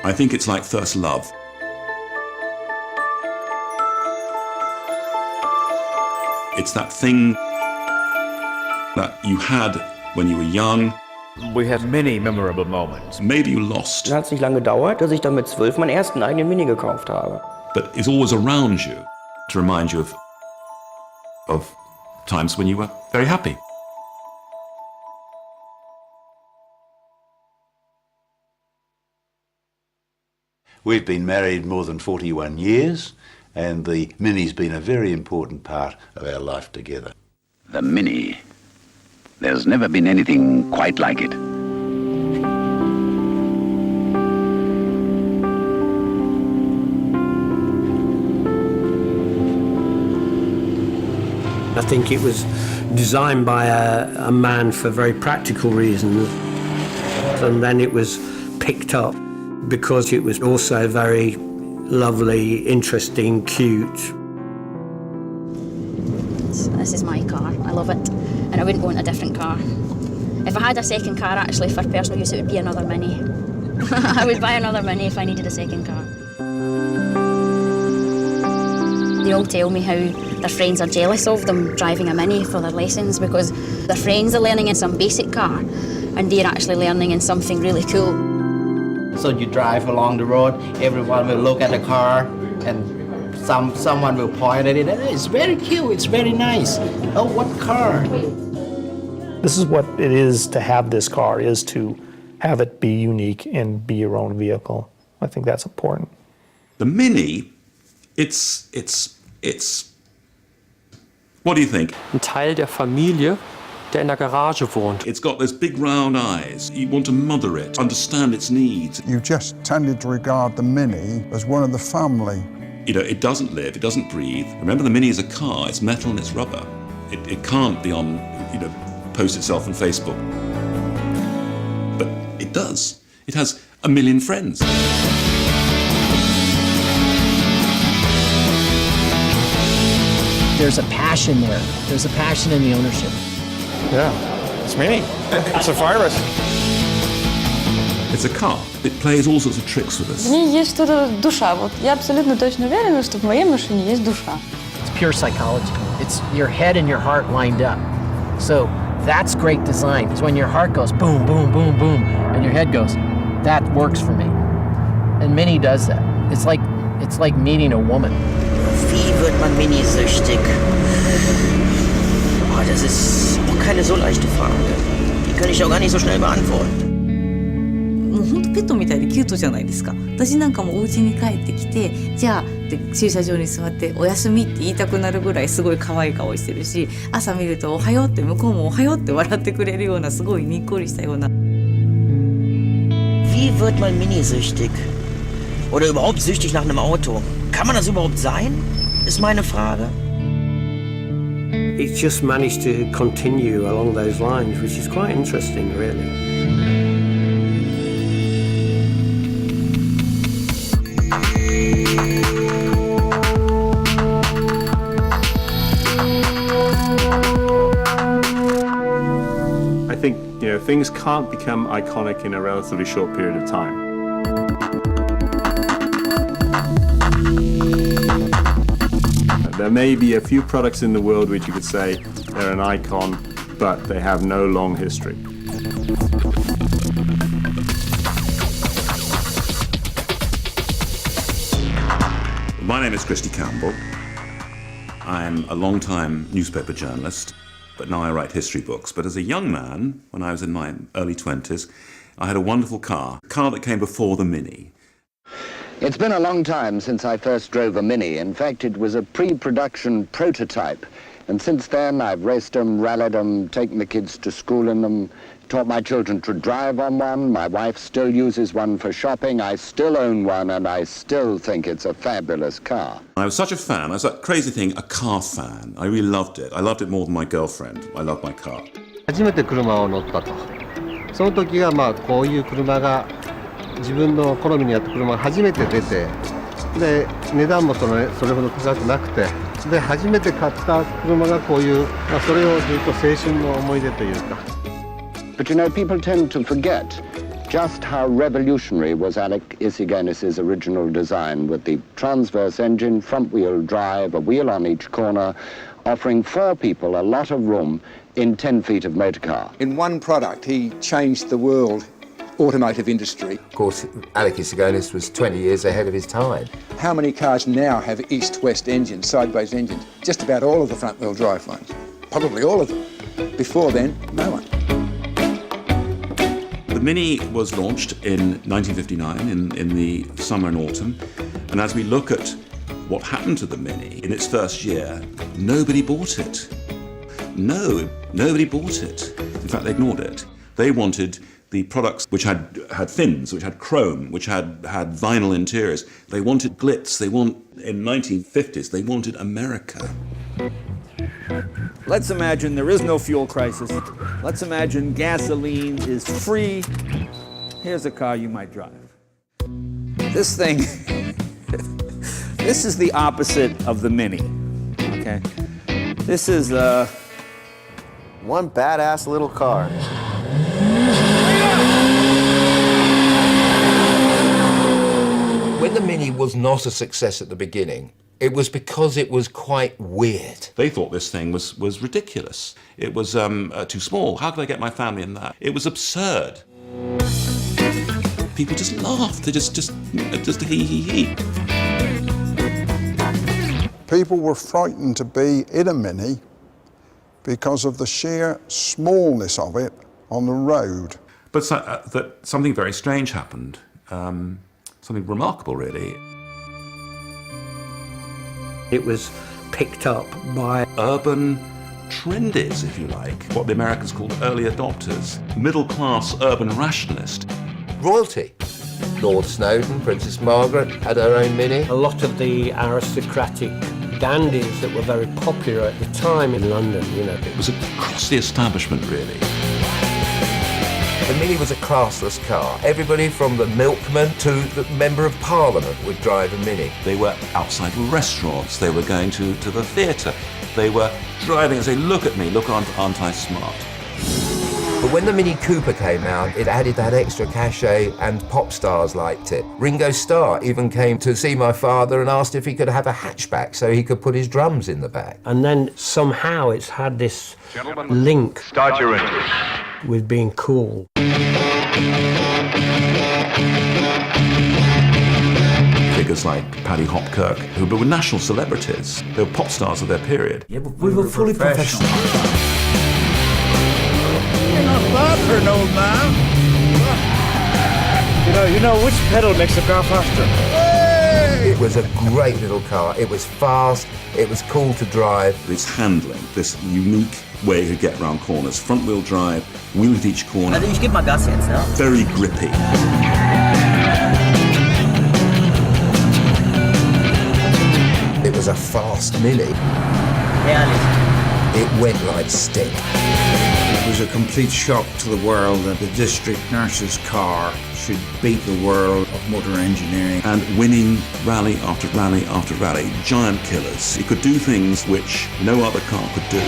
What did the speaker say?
I think it's like first love. It's that thing that you had when you were young. We had many memorable moments. Maybe you lost. Es hat nicht lange gedauert, dass ich dann mit 12 meinen ersten eigenen Mini gekauft habe. But it's always around you to remind you of times when you were very happy. We've been married more than 41 years, and the Mini's been a very important part of our life together. The Mini. There's never been anything quite like it. I think it was designed by a man for very practical reasons, and then it was picked up because it was also very lovely, interesting, cute. This is my car. I love it, and I wouldn't go in a different car. If I had a second car, actually, for personal use, it would be another Mini. I would buy another Mini if I needed a second car. They all tell me how their friends are jealous of them driving a Mini for their lessons because their friends are learning in some basic car and they're actually learning in something really cool. So you drive along the road, everyone will look at the car and someone will point at it. It's very cute, it's very nice. Oh, what car? This is what it is to have this car, is to have it be unique and be your own vehicle. I think that's important. The Mini, it's what do you think? Ein Teil der Familie, der in der Garage wohnt. It's got those big round eyes. You want to mother it, understand its needs. You just tended to regard the Mini as one of the family. You know, it doesn't live, it doesn't breathe. Remember, the Mini is a car, it's metal and it's rubber. It can't be on, post itself on Facebook. But it does. It has 1 million friends. There's a passion there. There's a passion in the ownership. Yeah, it's me. It's a virus. It's a car. It plays all sorts of tricks with us. В ней есть что-то душа. Вот я абсолютно точно уверена, что в моей машине есть душа. It's pure psychology. It's your head and your heart lined up. So that's great design. It's when your heart goes boom, boom, boom, boom, and your head goes, that works for me. And Mini does that. It's like meeting a woman. Wie wird man Mini-süchtig? Oh, das ist auch keine so leichte Frage. Die kann ich auch gar nicht so schnell beantworten. もう本当ペットみたいでキュートじゃないですか。私なんかもお家に帰ってきて、じゃあって駐車場に座っておやすみって言いたくなるぐらいすごい可愛い顔してるし、朝見るとおはようって向こうもおはようって笑ってくれるようなすごいにっこりしたような。Wie wird man Mini-süchtig? Oder überhaupt süchtig nach einem Auto? Kann man das überhaupt sein? Ist meine Frage. It's just managed to continue along those lines, which is quite interesting, really. I think, things can't become iconic in a relatively short period of time. There may be a few products in the world which you could say they're an icon, but they have no long history. My name is Christy Campbell. I'm a long-time newspaper journalist, but now I write history books. But as a young man, when I was in my early 20s, I had a wonderful car, a car that came before the Mini. It's been a long time since I first drove a Mini. In fact, it was a pre-production prototype. And since then, I've raced them, rallied them, taken the kids to school in them, taught my children to drive on one. My wife still uses one for shopping. I still own one, and I still think it's a fabulous car. I was such a fan. I was that crazy thing, a car fan. I really loved it. I loved it more than my girlfriend. I loved my car. 初めて車を乗ったと。その時がこういう車が自分の好みに合った車が初めて出て、で値段もそれほど高くなくて、で初めて買った車がこういう、それをずっと青春の思い出というか。But people tend to forget just how revolutionary was Alec Issigenis' original design, with the transverse engine, front-wheel drive, a wheel on each corner, offering 4 people a lot of room in 10 feet of motor car. In one product, he changed the world automotive industry. Of course, Alec Issigenis was 20 years ahead of his time. How many cars now have east-west engines, sideways engines? Just about all of the front-wheel drive ones. Probably all of them. Before then, no one. The Mini was launched in 1959 in the summer and autumn, and as we look at what happened to the Mini in its first year, nobody bought it. No, nobody bought it. In fact, they ignored it. They wanted the products which had fins, which had chrome, which had vinyl interiors. They wanted glitz. In 1950s, they wanted America. Let's imagine there is no fuel crisis. Let's imagine gasoline is free. Here's a car you might drive. This thing, this is the opposite of the Mini, okay? This is one badass little car. When the Mini was not a success at the beginning, it was because it was quite weird. They thought this thing was ridiculous. It was too small. How could I get my family in that? It was absurd. People just laughed. They just hee. People were frightened to be in a Mini because of the sheer smallness of it on the road. But something very strange happened. Something remarkable, really. It was picked up by urban trendies, if you like, what the Americans called early adopters, middle-class urban rationalist. Royalty. Lord Snowdon, Princess Margaret had her own Mini. a lot of the aristocratic dandies that were very popular at the time in London, you know. It was across the establishment, really. The Mini was a classless car. Everybody from the milkman to the Member of Parliament would drive a Mini. They were outside restaurants, they were going to the theatre, they were driving and saying, look at me, look, aren't I smart? But when the Mini Cooper came out, it added that extra cachet and pop stars liked it. Ringo Starr even came to see my father and asked if he could have a hatchback so he could put his drums in the back. And then somehow it's had this link Start your engine. with being cool. Figures like Paddy Hopkirk, who were national celebrities. They were pop stars of their period. Yeah, but we were fully professional. You're not bad for an old man. You know which pedal makes a car faster. It was a great little car. It was fast, it was cool to drive. This handling, this unique way to get around corners, front-wheel drive, wheel at each corner. Also ich gebe mal Gas jetzt, ne? Very grippy. It was a fast Mini. Herrlich. It went like stick. It was a complete shock to the world that the district nurse's car should beat the world of motor engineering. And winning rally after rally after rally, giant killers. It could do things which no other car could do.